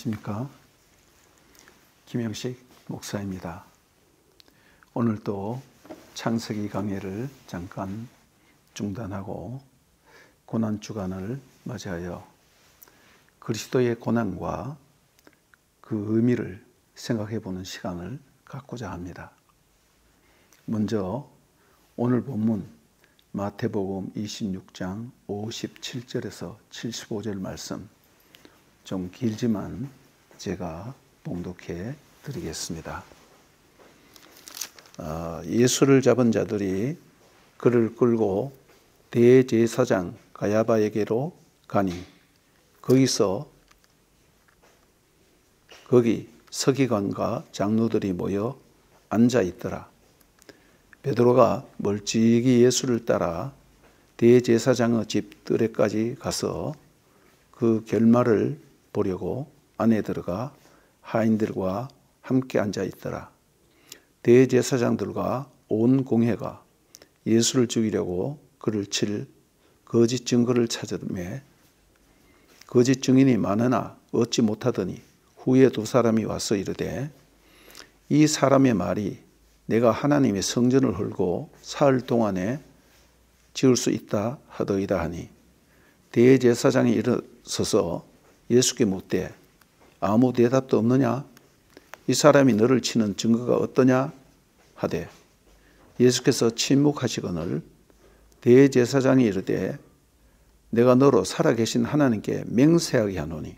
안녕하십니까. 김영식 목사입니다. 오늘 또 창세기 강해를 잠깐 중단하고 고난주간을 맞이하여 그리스도의 고난과 그 의미를 생각해 보는 시간을 갖고자 합니다. 먼저 오늘 본문 마태복음 26장 57절에서 75절 말씀, 좀 길지만 제가 봉독해 드리겠습니다. 예수를 잡은 자들이 그를 끌고 대제사장 가야바에게로 가니 거기 서기관과 장로들이 모여 앉아 있더라. 베드로가 멀찍이 예수를 따라 대제사장의 집 뜰에까지 가서 그 결말을 보려고 안에 들어가 하인들과 함께 앉아 있더라. 대제사장들과 온 공회가 예수를 죽이려고 그를 칠 거짓 증거를 찾으매 거짓 증인이 많으나 얻지 못하더니 후에 두 사람이 와서 이르되 이 사람의 말이 내가 하나님의 성전을 헐고 사흘 동안에 지을 수 있다 하더이다 하니 대제사장이 일어서서 예수께 묻되 아무 대답도 없느냐? 이 사람이 너를 치는 증거가 어떠냐? 하되 예수께서 침묵하시거늘 대제사장이 이르되 내가 너로 살아계신 하나님께 맹세하게 하노니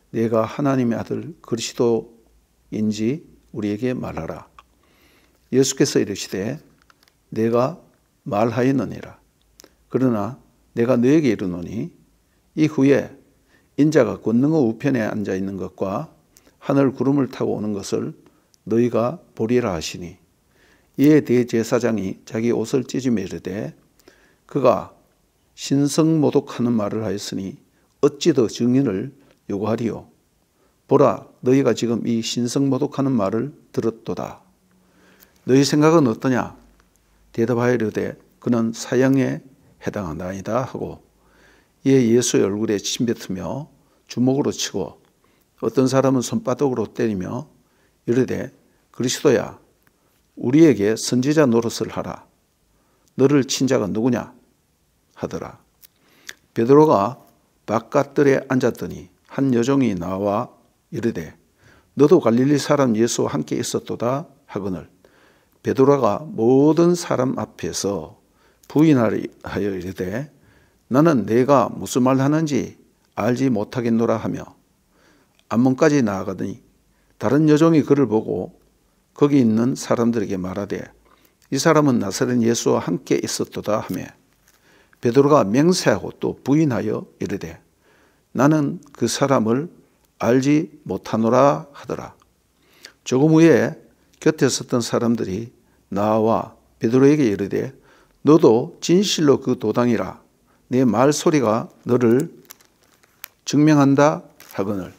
내가 하나님의 아들 그리스도인지 우리에게 말하라. 예수께서 이르시되 내가 말하였느니라. 그러나 내가 너에게 이르노니 이후에 인자가 권능의 우편에 앉아 있는 것과 하늘 구름을 타고 오는 것을 너희가 보리라 하시니 이에 대제사장이 자기 옷을 찢으며 이르되 그가 신성모독하는 말을 하였으니 어찌 더 증인을 요구하리요. 보라, 너희가 지금 이 신성모독하는 말을 들었도다. 너희 생각은 어떠냐? 대답하여 이르되 그는 사형에 해당한다이다 하고 이에 예수의 얼굴에 침뱉으며 주먹으로 치고 어떤 사람은 손바닥으로 때리며 이르되 그리스도야 우리에게 선지자 노릇을 하라. 너를 친 자가 누구냐? 하더라. 베드로가 바깥들에 앉았더니 한 여종이 나와 이르되 너도 갈릴리 사람 예수와 함께 있었도다 하거늘 베드로가 모든 사람 앞에서 부인하여 이르되 나는 내가 무슨 말 하는지 알지 못하겠노라 하며 안문까지 나아가더니 다른 여종이 그를 보고 거기 있는 사람들에게 말하되 이 사람은 나사렛 예수와 함께 있었도다 하며 베드로가 맹세하고 또 부인하여 이르되 나는 그 사람을 알지 못하노라 하더라. 조금 후에 곁에 섰던 사람들이 나와 베드로에게 이르되 너도 진실로 그 도당이라 내 말소리가 너를 증명한다 하거늘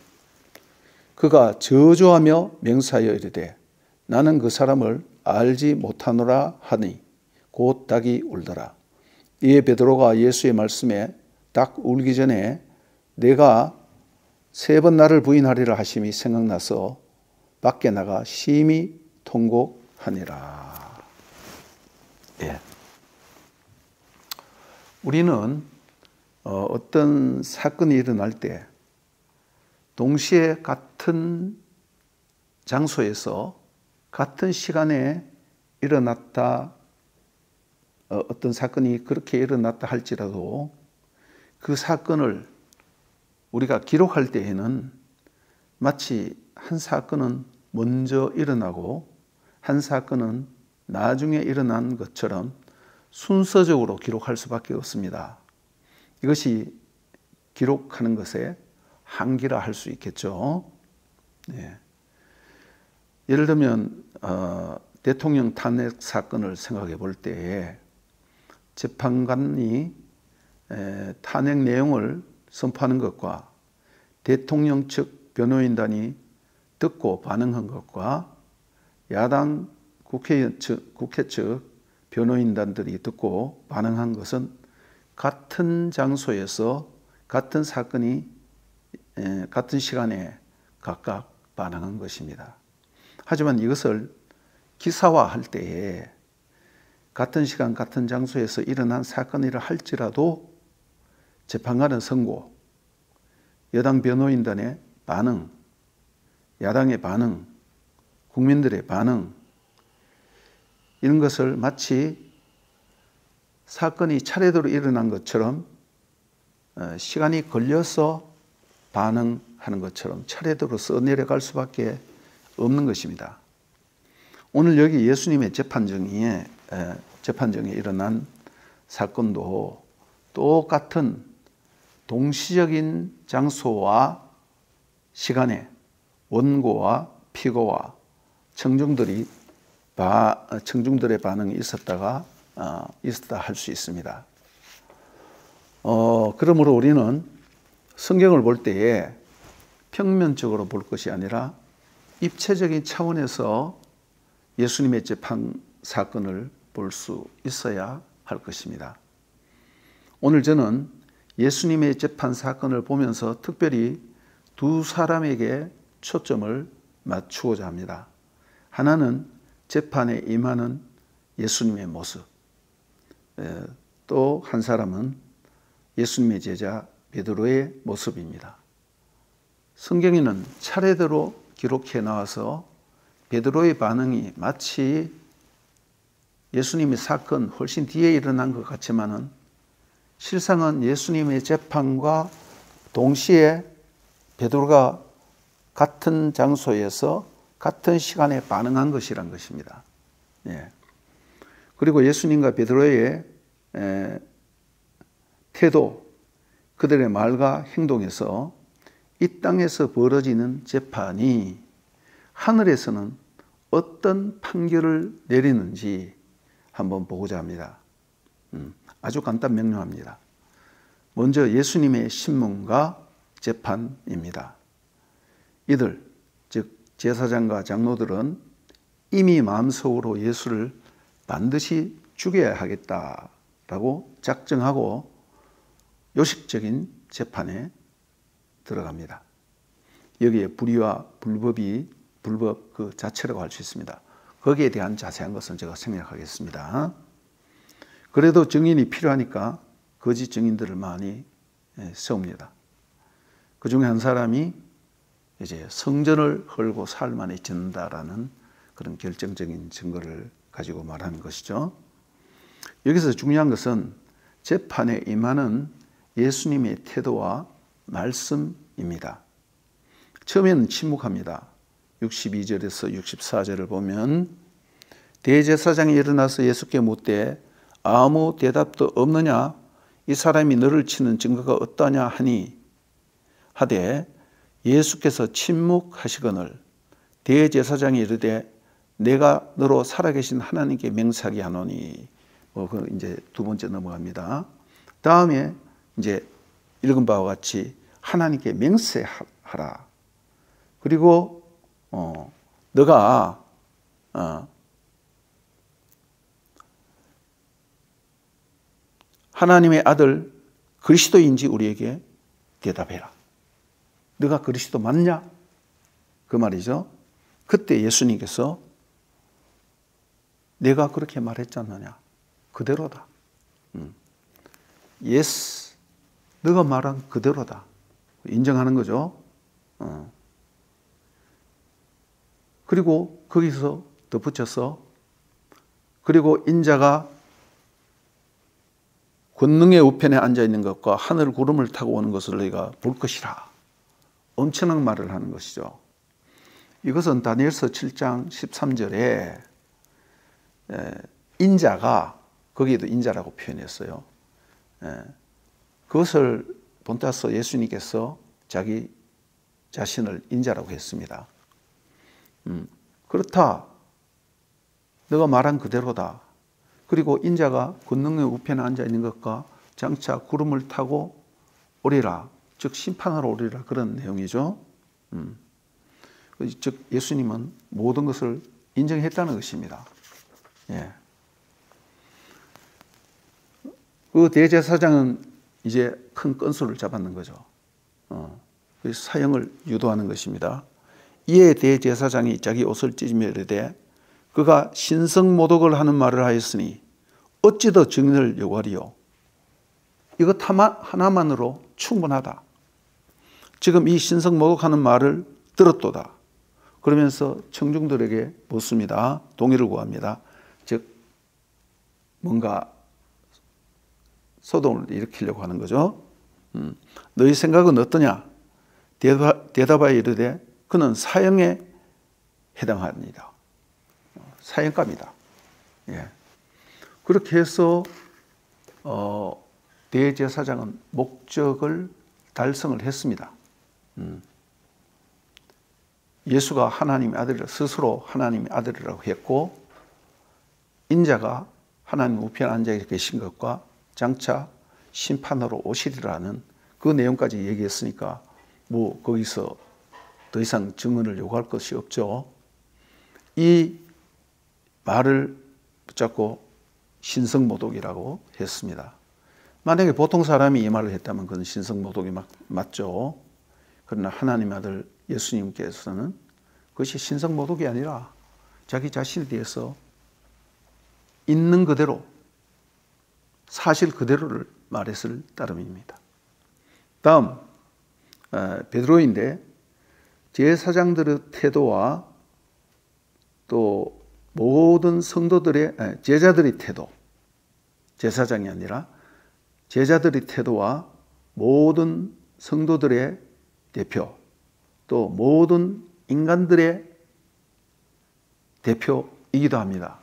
그가 저주하며 맹세하여 이르되 나는 그 사람을 알지 못하노라 하니 곧 닭이 울더라. 이에 베드로가 예수의 말씀에 닭 울기 전에 내가 3번 나를 부인하리라 하심이 생각나서 밖에 나가 심히 통곡하니라. 예. 우리는 어떤 사건이 일어날 때 동시에 같은 장소에서 같은 시간에 일어났다, 어떤 사건이 그렇게 일어났다 할지라도 그 사건을 우리가 기록할 때에는 마치 한 사건은 먼저 일어나고 한 사건은 나중에 일어난 것처럼 순서적으로 기록할 수밖에 없습니다. 이것이 기록하는 것의 한계라 할 수 있겠죠. 네. 예를 들면 대통령 탄핵 사건을 생각해 볼 때에 재판관이 탄핵 내용을 선포하는 것과 대통령 측 변호인단이 듣고 반응한 것과 야당 국회 측 변호인단들이 듣고 반응한 것은 같은 장소에서 같은 사건이 같은 시간에 각각 반응한 것입니다. 하지만 이것을 기사화할 때에 같은 시간 같은 장소에서 일어난 사건이라 할지라도 재판관의 선고, 여당 변호인단의 반응, 야당의 반응, 국민들의 반응, 이런 것을 마치 사건이 차례대로 일어난 것처럼 시간이 걸려서 반응하는 것처럼 차례대로 써내려갈 수밖에 없는 것입니다. 오늘 여기 예수님의 재판정에 일어난 사건도 똑같은 동시적인 장소와 시간에 원고와 피고와 청중들의 반응이 있었다 할 수 있습니다. 그러므로 우리는 성경을 볼 때에 평면적으로 볼 것이 아니라 입체적인 차원에서 예수님의 재판 사건을 볼 수 있어야 할 것입니다. 오늘 저는 예수님의 재판 사건을 보면서 특별히 두 사람에게 초점을 맞추고자 합니다. 하나는 재판에 임하는 예수님의 모습, 또 한 사람은 예수님의 제자 베드로의 모습입니다. 성경에는 차례대로 기록해 나와서 베드로의 반응이 마치 예수님의 사건 훨씬 뒤에 일어난 것 같지만은 실상은 예수님의 재판과 동시에 베드로가 같은 장소에서 같은 시간에 반응한 것이란 것입니다. 그리고 예수님과 베드로의 태도, 그들의 말과 행동에서 이 땅에서 벌어지는 재판이 하늘에서는 어떤 판결을 내리는지 한번 보고자 합니다. 아주 간단 명료합니다. 먼저 예수님의 신문과 재판입니다. 이들, 즉 제사장과 장로들은 이미 마음속으로 예수를 반드시 죽여야 하겠다라고 작정하고 요식적인 재판에 들어갑니다. 여기에 불의와 불법 그 자체라고 할 수 있습니다. 거기에 대한 자세한 것은 제가 생략하겠습니다. 그래도 증인이 필요하니까 거짓 증인들을 많이 세웁니다. 그 중에 한 사람이 이제 성전을 헐고 사흘 만에 짓는다라는 그런 결정적인 증거를 가지고 말하는 것이죠. 여기서 중요한 것은 재판에 임하는 예수님의 태도와 말씀입니다. 처음에는 침묵합니다. 62절에서 64절을 보면 대제사장이 일어나서 예수께 묻되 아무 대답도 없느냐? 이 사람이 너를 치는 증거가 어떠냐 하니 하되 예수께서 침묵하시거늘 대제사장이 이르되 내가 너로 살아계신 하나님께 맹세하게 하노니 이제 두 번째 넘어갑니다. 다음에 이제 읽은 바와 같이 하나님께 맹세하라. 그리고 너가 하나님의 아들 그리스도인지 우리에게 대답해라. 너가 그리스도 맞냐? 그 말이죠. 그때 예수님께서 내가 그렇게 말했지 않느냐? 그대로다. Yes, 너가 말한 그대로다. 인정하는 거죠. 그리고 거기서 덧붙여서 그리고 인자가 권능의 우편에 앉아있는 것과 하늘 구름을 타고 오는 것을 너희가 볼 것이라. 엄청난 말을 하는 것이죠. 이것은 다니엘서 7장 13절에 인자가 거기에도 인자라고 표현했어요. 그것을 본따서 예수님께서 자기 자신을 인자라고 했습니다. 그렇다. 너가 말한 그대로다. 그리고 인자가 권능의 우편에 앉아있는 것과 장차 구름을 타고 오리라. 즉 심판하러 오리라. 그런 내용이죠. 즉 예수님은 모든 것을 인정했다는 것입니다. 그 대제사장은 이제 큰 건수를 잡았는 거죠. 사형을 유도하는 것입니다. 이에 대제사장이 자기 옷을 찢으며 이르되 그가 신성모독을 하는 말을 하였으니 어찌 더 증인을 요구하리요. 이것 하나만으로 충분하다. 지금 이 신성모독하는 말을 들었도다. 그러면서 청중들에게 묻습니다. 동의를 구합니다. 즉 뭔가 소동을 일으키려고 하는 거죠. 너희 생각은 어떠냐? 대답하여 이르되 그는 사형에 해당합니다. 사형감이다. 예. 그렇게 해서 대제사장은 목적을 달성을 했습니다. 예수가 하나님의 아들이라 스스로 하나님의 아들이라고 했고 인자가 하나님 우편에 앉아 계신 것과 장차 심판으로 오시리라는 그 내용까지 얘기했으니까 뭐 거기서 더 이상 증언을 요구할 것이 없죠. 이 말을 붙잡고 신성모독이라고 했습니다. 만약에 보통 사람이 이 말을 했다면 그건 신성모독이 맞죠. 그러나 하나님의 아들 예수님께서는 그것이 신성모독이 아니라 자기 자신에 대해서 있는 그대로 사실 그대로를 말했을 따름입니다. 다음 베드로인데 제사장들의 태도와 또 모든 성도들의 제자들의 태도, 제사장이 아니라 제자들의 태도와 모든 성도들의 대표, 또 모든 인간들의 대표이기도 합니다.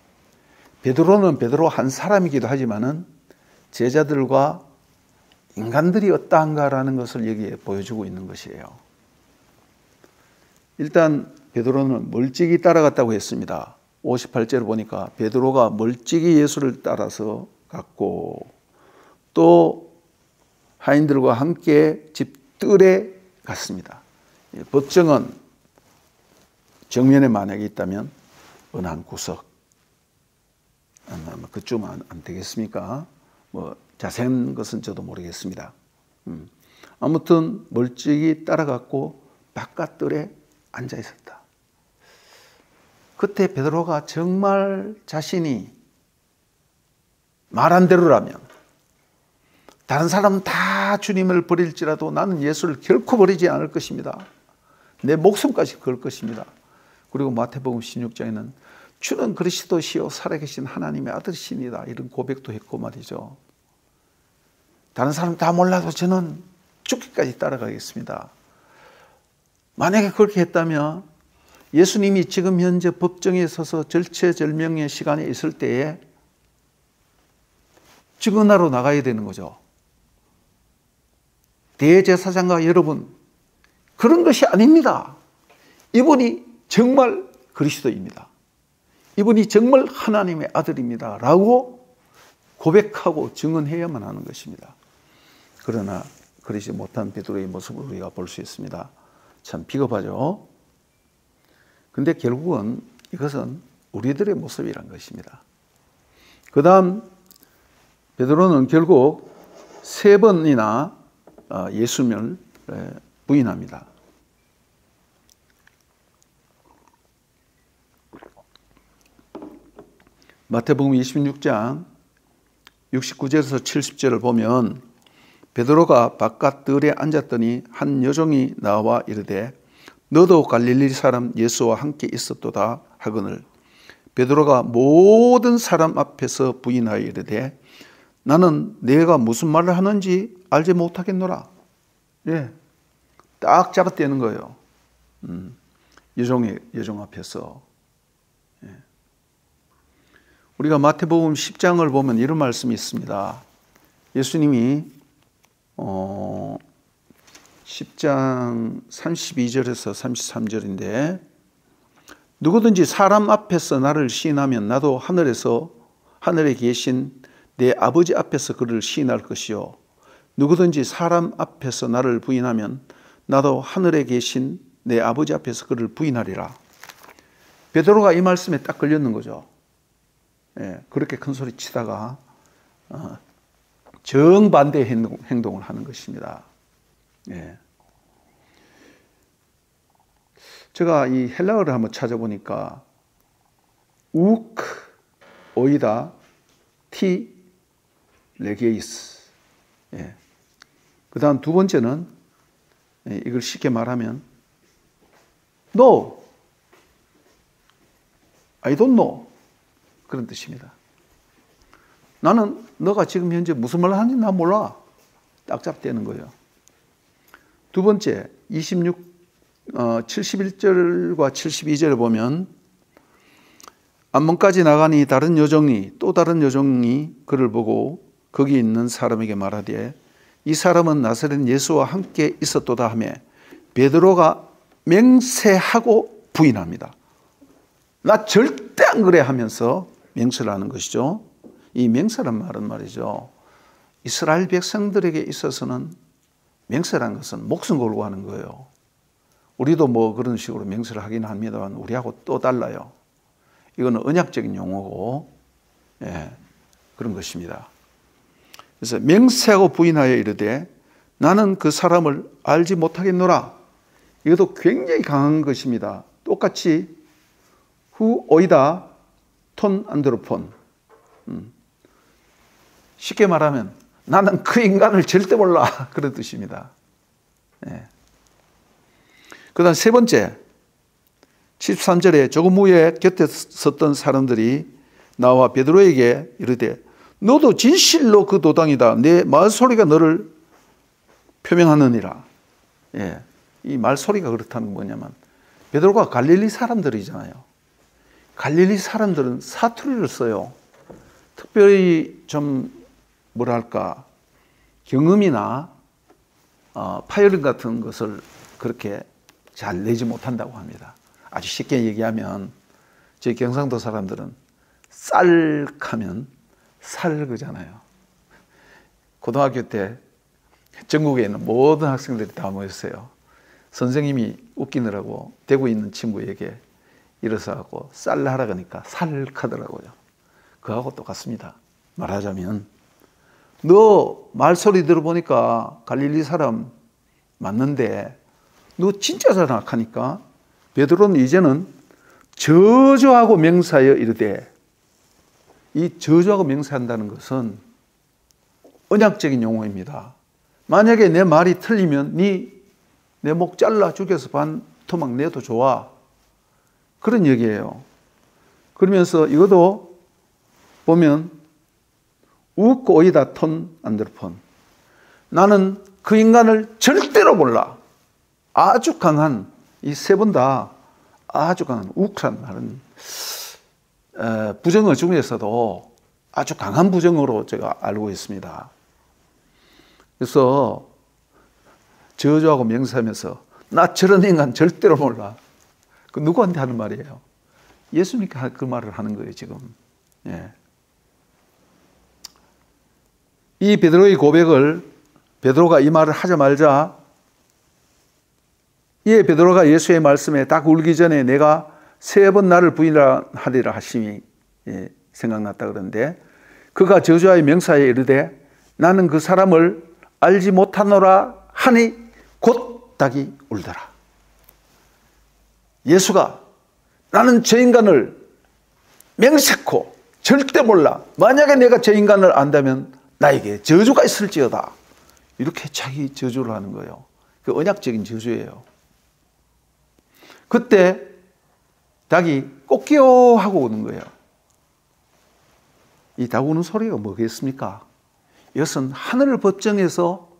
베드로는 베드로 한 사람이기도 하지만은 제자들과 인간들이 어떠한가라는 것을 여기에 보여주고 있는 것이에요. 일단 베드로는 멀찍이 따라갔다고 했습니다. 58절을 보니까 베드로가 멀찍이 예수를 따라서 갔고 또 하인들과 함께 집들에 갔습니다. 법정은 정면에 만약에 있다면 어느 한 구석 아마 그쯤은 안 되겠습니까? 뭐 자세한 것은 저도 모르겠습니다. 아무튼 멀찍이 따라갔고 바깥들에 앉아 있었다. 그때 베드로가 정말 자신이 말한 대로라면 다른 사람은 다 주님을 버릴지라도 나는 예수를 결코 버리지 않을 것입니다. 내 목숨까지 걸 것입니다. 그리고 마태복음 16장에는 주는 그리스도시요 살아계신 하나님의 아들이시니다 이런 고백도 했고 말이죠. 다른 사람 다 몰라도 저는 죽기까지 따라가겠습니다. 만약에 그렇게 했다면 예수님이 지금 현재 법정에 서서 절체절명의 시간에 있을 때에 증언하러 나가야 되는 거죠. 대제사장과 여러분, 그런 것이 아닙니다. 이분이 정말 그리스도입니다. 이분이 정말 하나님의 아들입니다. 라고 고백하고 증언해야만 하는 것입니다. 그러나 그러지 못한 베드로의 모습을 우리가 볼 수 있습니다. 참 비겁하죠. 근데 결국은 이것은 우리들의 모습이란 것입니다. 그 다음 베드로는 결국 3번이나 예수님을 부인합니다. 마태복음 26장 69절에서 70절을 보면 베드로가 바깥 들에 앉았더니 한 여종이 나와 이르되 너도 갈릴리 사람 예수와 함께 있었도다 하거늘 베드로가 모든 사람 앞에서 부인하여 이르되 나는 내가 무슨 말을 하는지 알지 못하겠노라. 예, 딱 잡아떼는 거예요. 여종 앞에서. 예. 우리가 마태복음 10장을 보면 이런 말씀이 있습니다. 예수님이 10장 32절에서 33절인데 누구든지 사람 앞에서 나를 시인하면 나도 하늘에 계신 내 아버지 앞에서 그를 시인할 것이요 누구든지 사람 앞에서 나를 부인하면 나도 하늘에 계신 내 아버지 앞에서 그를 부인하리라. 베드로가 이 말씀에 딱 걸렸는 거죠. 예, 그렇게 큰 소리 치다가 정반대의 행동을 하는 것입니다. 예. 제가 이 헬라어를 한번 찾아보니까 우크 오이다 티 레게이스. 예. 그 다음 두 번째는 이걸 쉽게 말하면 No, I don't know. 그런 뜻입니다. 나는 너가 지금 현재 무슨 말을 하는지 난 몰라. 딱 잡대는 거예요. 두 번째 71절과 72절에 보면 안문까지 나가니 다른 여종이 또 다른 여종이 그를 보고 거기 있는 사람에게 말하되 이 사람은 나사렛 예수와 함께 있었도다 하며 베드로가 맹세하고 부인합니다. 나 절대 안 그래 하면서 맹세를 하는 것이죠. 이 맹세란 말은 말이죠. 이스라엘 백성들에게 있어서는 맹세라는 것은 목숨 걸고 하는 거예요. 우리도 뭐 그런 식으로 맹세를 하긴 합니다만 우리하고 또 달라요. 이거는 언약적인 용어고, 예, 그런 것입니다. 그래서 맹세하고 부인하여 이르되 나는 그 사람을 알지 못하겠노라. 이것도 굉장히 강한 것입니다. 똑같이 후 오이다 톤 안드로폰. 쉽게 말하면 나는 그 인간을 절대 몰라. 그런 뜻입니다. 예. 그 다음 세 번째 13절에 조금 후에 곁에 섰던 사람들이 나와 베드로에게 이르되 너도 진실로 그 도당이다. 내 말소리가 너를 표명하느니라. 예. 이 말소리가 그렇다는 건 뭐냐면 베드로가 갈릴리 사람들이잖아요. 갈릴리 사람들은 사투리를 써요. 특별히 좀 뭐랄까 경음이나 파열음 같은 것을 그렇게 잘 내지 못한다고 합니다. 아주 쉽게 얘기하면 저희 경상도 사람들은 쌀하면 살 그잖아요. 고등학교 때 전국에 있는 모든 학생들이 다 모였어요. 선생님이 웃기느라고 대구에 있는 친구에게 일어서 갖고 쌀 하라 그러니까 살카더라고요. 그거하고 똑같습니다. 말하자면 너 말소리 들어보니까 갈릴리 사람 맞는데 너 진짜 잘 악하니까 베드로는 이제는 저주하고 맹세하여 이르되 이 저주하고 맹세한다는 것은 언약적인 용어입니다. 만약에 내 말이 틀리면 내 목 잘라 죽여서 반 토막 내도 좋아. 그런 얘기예요. 그러면서 이것도 보면 우크 오이다 톤 안드로폰. 나는 그 인간을 절대로 몰라. 아주 강한 이 세 번 다 아주 강한 우크란 말은 부정어 중에서도 아주 강한 부정어로 제가 알고 있습니다. 그래서 저주하고 맹세하면서 나 저런 인간 절대로 몰라. 그 누구한테 하는 말이에요? 예수님께 그 말을 하는 거예요 지금. 예. 이 베드로의 고백을 베드로가 이 말을 하자마자 이에 베드로가 예수의 말씀에 딱 울기 전에 내가 3번 나를 부인하리라 하심이 생각났다 그러는데 그가 저주하여 맹세하여 이르되 나는 그 사람을 알지 못하노라 하니 곧 닭이 울더라. 예수가 나는 저 인간을 맹세코 절대 몰라. 만약에 내가 저 인간을 안다면 나에게 저주가 있을지어다. 이렇게 자기 저주를 하는 거예요. 그 언약적인 저주예요. 그때 닭이 꼬끼요 하고 우는 거예요. 이 닭 우는 소리가 뭐겠습니까? 이것은 하늘 법정에서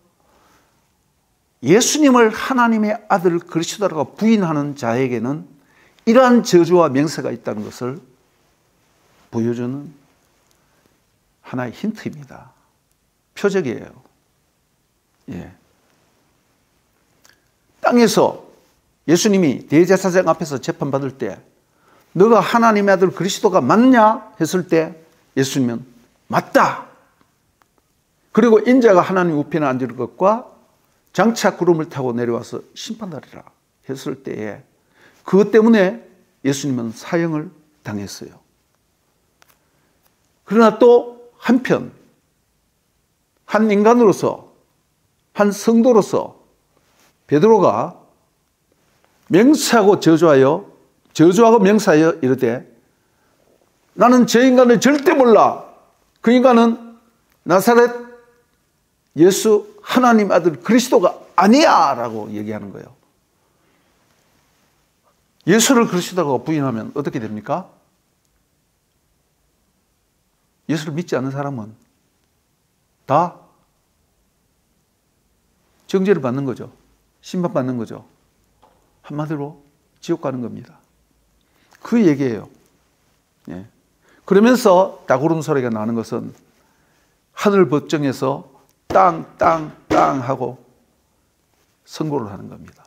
예수님을 하나님의 아들 그리스도라고 부인하는 자에게는 이러한 저주와 맹세가 있다는 것을 보여주는 하나의 힌트입니다. 표적이에요. 예. 땅에서 예수님이 대제사장 앞에서 재판받을 때 너가 하나님의 아들 그리스도가 맞냐 했을 때 예수님은 맞다. 그리고 인자가 하나님 우편에 앉을 것과 장차 구름을 타고 내려와서 심판하리라 했을 때에 그것 때문에 예수님은 사형을 당했어요. 그러나 또 한편 한 인간으로서 한 성도로서 베드로가 맹세하고 저주하고 맹세하여 이르되 나는 저 인간을 절대 몰라. 그 인간은 나사렛 예수 하나님 아들 그리스도가 아니야 라고 얘기하는 거예요. 예수를 그리스도라고 부인하면 어떻게 됩니까? 예수를 믿지 않는 사람은 다 정죄를 받는 거죠. 심판받는 거죠. 한마디로 지옥 가는 겁니다. 그 얘기예요. 예. 그러면서 다구름 소리가 나는 것은 하늘 법정에서 땅, 땅, 땅 하고 선고를 하는 겁니다.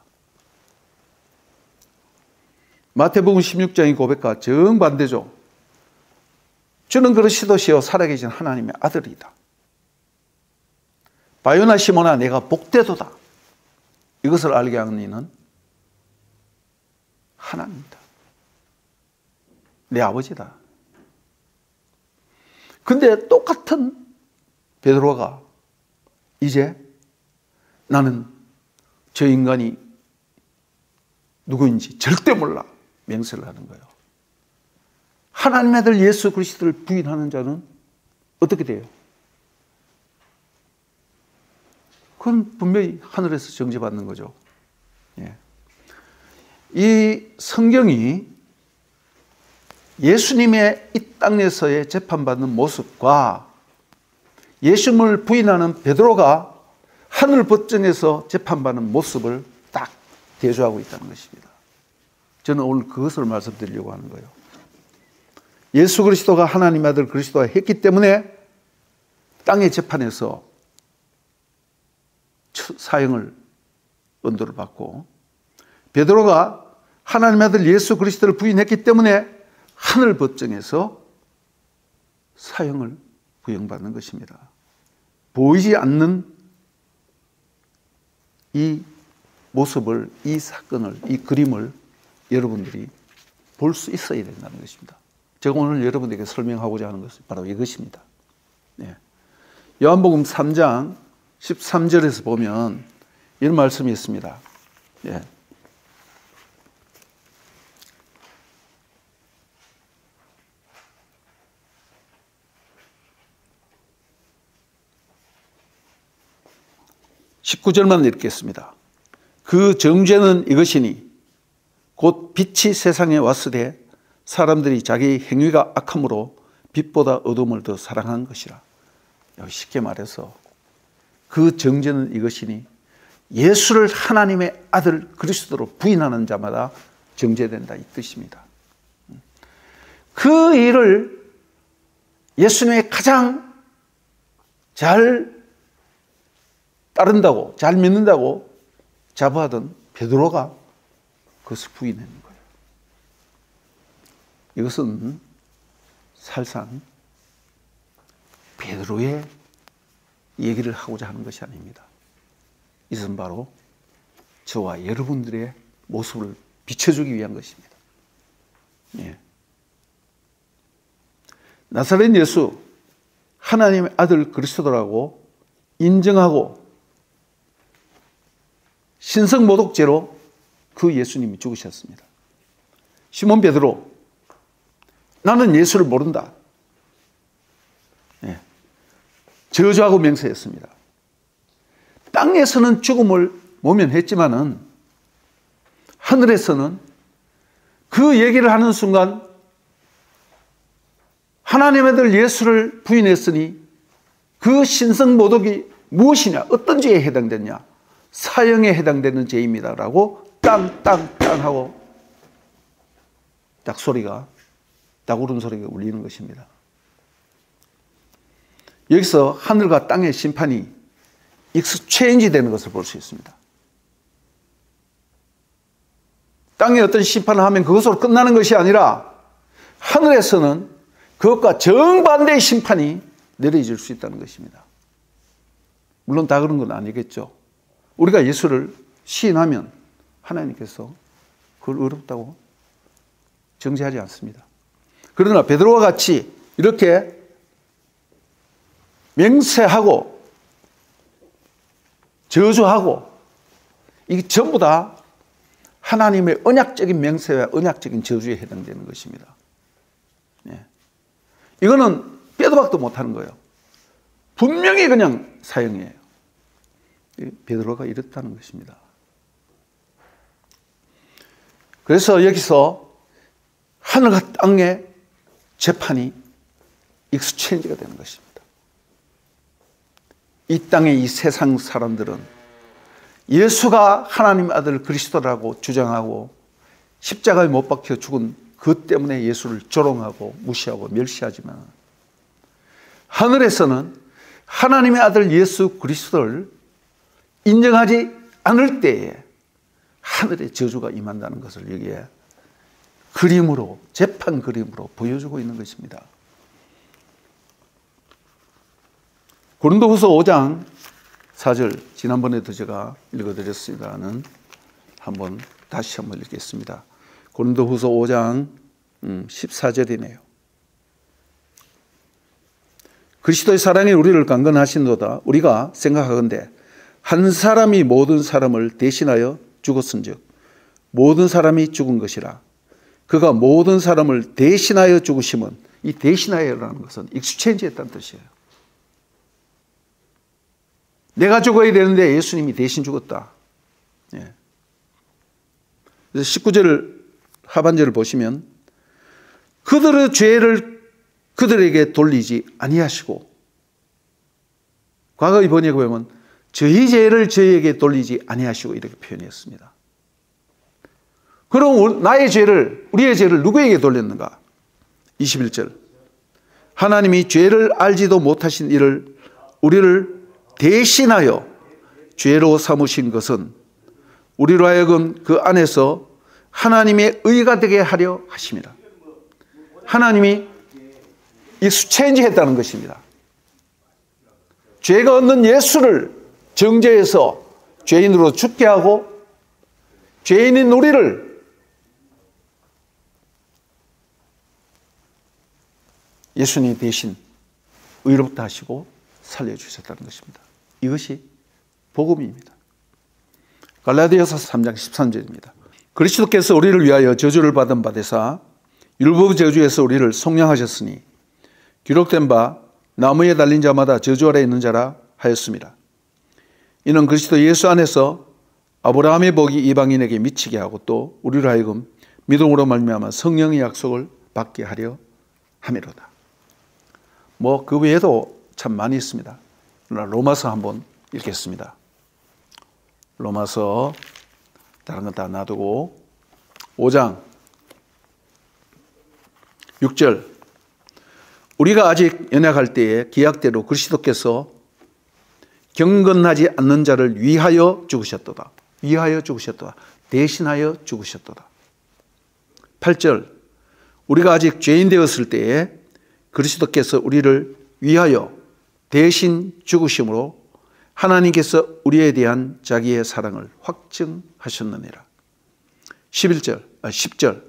마태복음 16장의 고백과 정반대죠. 주는 그리스도시요 살아계신 하나님의 아들이다. 바요나 시몬아 내가 복되도다. 이것을 알게 하는 이는 하나님이다. 내 아버지다. 근데 똑같은 베드로가 이제 나는 저 인간이 누구인지 절대 몰라 맹세를 하는 거예요. 하나님의 아들 예수 그리스도를 부인하는 자는 어떻게 돼요? 그건 분명히 하늘에서 정죄받는 거죠. 예. 이 성경이 예수님의 이 땅에서의 재판받는 모습과 예수님을 부인하는 베드로가 하늘 법정에서 재판받는 모습을 딱 대조하고 있다는 것입니다. 저는 오늘 그것을 말씀드리려고 하는 거예요. 예수 그리스도가 하나님 아들 그리스도가 했기 때문에 땅의 재판에서 사형을 언도를 받고, 베드로가 하나님 아들 예수 그리스도를 부인했기 때문에 하늘 법정에서 사형을 부형받는 것입니다. 보이지 않는 이 모습을, 이 사건을, 이 그림을 여러분들이 볼 수 있어야 된다는 것입니다. 제가 오늘 여러분들에게 설명하고자 하는 것은 바로 이것입니다. 네. 요한복음 3장 13절에서 보면 이런 말씀이 있습니다. 네. (19절만) 읽겠습니다. 그 정죄는 이것이니 곧 빛이 세상에 왔으되 사람들이 자기 행위가 악함으로 빛보다 어둠을 더 사랑한 것이라. 쉽게 말해서 그 정죄는 이것이니 예수를 하나님의 아들 그리스도로 부인하는 자마다 정죄된다 이 뜻입니다. 그 일을 예수님의 가장 잘 따른다고, 잘 믿는다고 자부하던 베드로가 그것을 부인하는 거예요. 이것은 사실상 베드로의 얘기를 하고자 하는 것이 아닙니다. 이것은 바로 저와 여러분들의 모습을 비춰주기 위한 것입니다. 예. 나사렛 예수 하나님의 아들 그리스도라고 인정하고 신성모독죄로 그 예수님이 죽으셨습니다. 시몬 베드로, 나는 예수를 모른다. 예. 저주하고 맹세했습니다. 땅에서는 죽음을 모면했지만은 하늘에서는 그 얘기를 하는 순간 하나님의 아들 예수를 부인했으니 그 신성모독이 무엇이냐, 어떤 죄에 해당되냐, 사형에 해당되는 죄입니다라고 땅땅땅 하고 딱 소리가, 딱 울은 소리가 울리는 것입니다. 여기서 하늘과 땅의 심판이 익스체인지 되는 것을 볼 수 있습니다. 땅에 어떤 심판을 하면 그것으로 끝나는 것이 아니라 하늘에서는 그것과 정반대의 심판이 내려질 수 있다는 것입니다. 물론 다 그런 건 아니겠죠. 우리가 예수를 시인하면 하나님께서 그걸 어렵다고 정죄하지 않습니다. 그러나 베드로와 같이 이렇게 맹세하고 저주하고 이게 전부 다 하나님의 언약적인 맹세와 언약적인 저주에 해당되는 것입니다. 예. 이거는 빼도 박도 못하는 거예요. 분명히 그냥 사형이에요. 베드로가 이랬다는 것입니다. 그래서 여기서 하늘과 땅의 재판이 익스체인지가 되는 것입니다. 이 땅의 이 세상 사람들은 예수가 하나님 아들 그리스도라고 주장하고 십자가에 못 박혀 죽은 그 때문에 예수를 조롱하고 무시하고 멸시하지만, 하늘에서는 하나님의 아들 예수 그리스도를 인정하지 않을 때에 하늘의 저주가 임한다는 것을 여기에 그림으로, 재판 그림으로 보여주고 있는 것입니다. 고린도후서 5장 4절, 지난번에도 제가 읽어드렸습니다는 한번 다시 한번 읽겠습니다. 고린도후서 5장 14절이네요. 그리스도의 사랑이 우리를 강건하신도다. 우리가 생각하건대 한 사람이 모든 사람을 대신하여 죽었은즉 모든 사람이 죽은 것이라. 그가 모든 사람을 대신하여 죽으심은, 이 대신하여라는 것은 익스체인지했다는 뜻이에요. 내가 죽어야 되는데 예수님이 대신 죽었다. 예. 그래서 19절 하반절을 보시면 그들의 죄를 그들에게 돌리지 아니하시고, 과거의 번역에 보면 저희 죄를 저희에게 돌리지 아니하시고 이렇게 표현했습니다. 그럼 나의 죄를, 우리의 죄를 누구에게 돌렸는가? 21절, 하나님이 죄를 알지도 못하신 이를 우리를 대신하여 죄로 삼으신 것은 우리로 하여금 그 안에서 하나님의 의가 되게 하려 하십니다. 하나님이 익스체인지 했다는 것입니다. 죄가 없는 예수를 정죄해서 죄인으로 죽게 하고, 죄인인 우리를 예수님 대신 의롭다 하시고 살려주셨다는 것입니다. 이것이 복음입니다. 갈라디아서 3장 13절입니다. 그리스도께서 우리를 위하여 저주를 받은 바 되사 율법 저주에서 우리를 속량하셨으니 기록된 바 나무에 달린 자마다 저주 아래 있는 자라 하였습니다. 이는 그리스도 예수 안에서 아브라함의 복이 이방인에게 미치게 하고 또 우리로 하여금 믿음으로 말미암아 성령의 약속을 받게 하려 함이로다. 그 외에도 참 많이 있습니다. 그러나 로마서 한번 읽겠습니다. 로마서 다른 건 다 놔두고 5장 6절, 우리가 아직 연약할 때에 기약대로 그리스도께서 경건하지 않는 자를 위하여 죽으셨도다. 위하여 죽으셨도다. 대신하여 죽으셨도다. 8절, 우리가 아직 죄인 되었을 때에 그리스도께서 우리를 위하여 대신 죽으심으로 하나님께서 우리에 대한 자기의 사랑을 확증하셨느니라. 10절,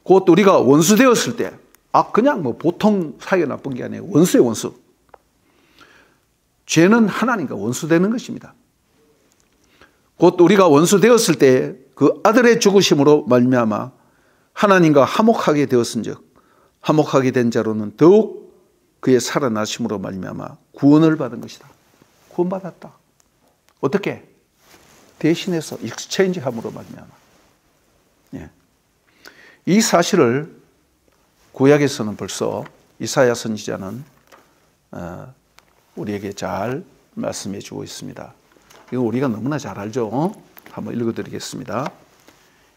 곧 우리가 원수 되었을 때, 그냥 보통 사이가 나쁜 게 아니에요. 원수의 원수. 죄는 하나님과 원수되는 것입니다. 곧 우리가 원수 되었을 때 그 아들의 죽으심으로 말미암아 하나님과 화목하게 되었은즉 화목하게 된 자로는 더욱 그의 살아나심으로 말미암아 구원을 받은 것이다. 구원받았다. 어떻게? 대신해서 익스체인지함으로 말미암아. 예. 이 사실을 구약에서는 벌써 이사야 선지자는 우리에게 잘 말씀해 주고 있습니다. 이거 우리가 너무나 잘 알죠? 한번 읽어드리겠습니다.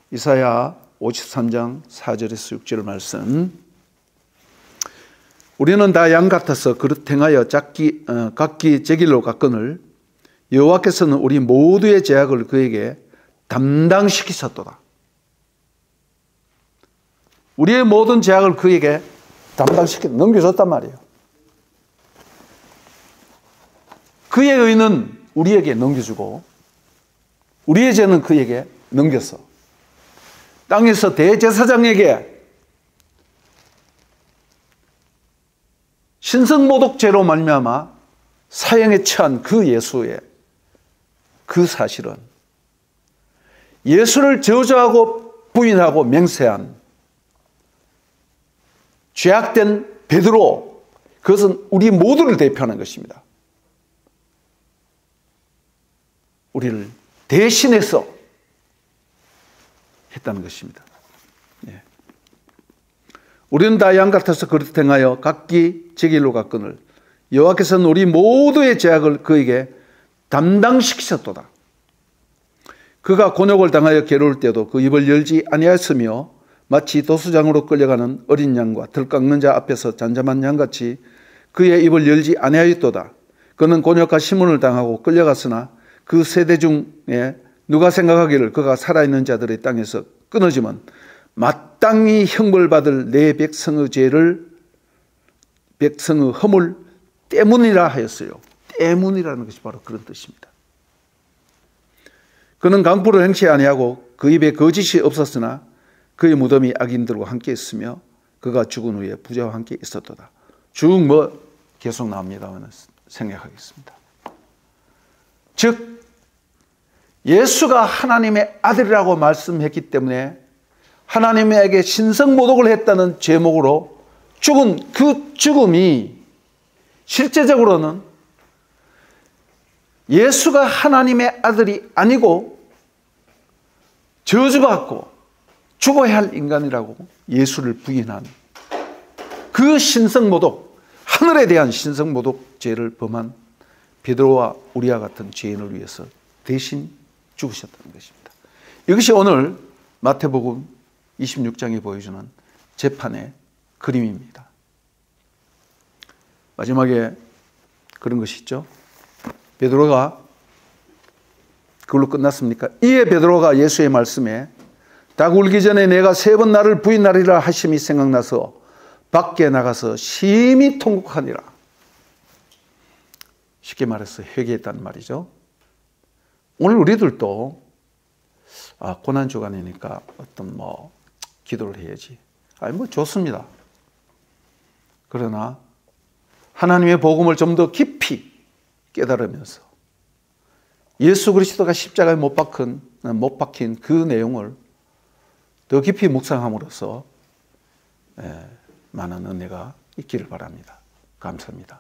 이사야 53장 4절에서 6절 말씀. 우리는 다 양 같아서 그릇 행하여 각기 제 길로 갔거늘 여호와께서는 우리 모두의 죄악을 그에게 담당시키셨도다. 우리의 모든 죄악을 그에게 넘겨줬단 말이에요. 그의 의는 우리에게 넘겨주고 우리의 죄는 그에게 넘겼어. 땅에서 대제사장에게 신성모독죄로 말미암아 사형에 처한 그 예수의 그 사실은 예수를 저주하고 부인하고 맹세한 죄악된 베드로, 그것은 우리 모두를 대표하는 것입니다. 우리를 대신해서 했다는 것입니다. 예. 우리는 다 양 같아서 그릇 행하여 각기 제 길로 갔거늘 여호와께서는 우리 모두의 죄악을 그에게 담당시키셨도다. 그가 곤욕을 당하여 괴로울 때도 그 입을 열지 아니하였으며 마치 도수장으로 끌려가는 어린 양과 들 깎는 자 앞에서 잠잠한 양같이 그의 입을 열지 아니하였도다. 그는 곤욕과 시문을 당하고 끌려갔으나 그 세대 중에 누가 생각하기를 그가 살아있는 자들의 땅에서 끊어지면 마땅히 형벌받을 내 백성의 죄를, 백성의 허물 때문이라 하였어요. 때문이라는 것이 바로 그런 뜻입니다. 그는 강포를 행치 아니하고 그 입에 거짓이 없었으나 그의 무덤이 악인들과 함께 있으며 그가 죽은 후에 부자와 함께 있었도다. 쭉 계속 나옵니다만 생략하겠습니다. 즉 예수가 하나님의 아들이라고 말씀했기 때문에 하나님에게 신성모독을 했다는 제목으로 죽은 그 죽음이 실제적으로는 예수가 하나님의 아들이 아니고 저주받고 죽어야 할 인간이라고 예수를 부인한 그 신성모독, 하늘에 대한 신성모독 죄를 범한 베드로와 우리와 같은 죄인을 위해서 대신 죽으셨다는 것입니다. 이것이 오늘 마태복음 26장이 보여주는 재판의 그림입니다. 마지막에 그런 것이 있죠. 베드로가 그걸로 끝났습니까? 이에 베드로가 예수의 말씀에 닭 울기 전에 내가 3번 나를 부인하리라 하심이 생각나서 밖에 나가서 심히 통곡하니라. 쉽게 말해서 회개했단 말이죠. 오늘 우리들도 고난주간이니까 어떤 기도를 해야지. 좋습니다. 그러나 하나님의 복음을 좀 더 깊이 깨달으면서 예수 그리스도가 십자가에 못 박힌 그 내용을 더 깊이 묵상함으로써 많은 은혜가 있기를 바랍니다. 감사합니다.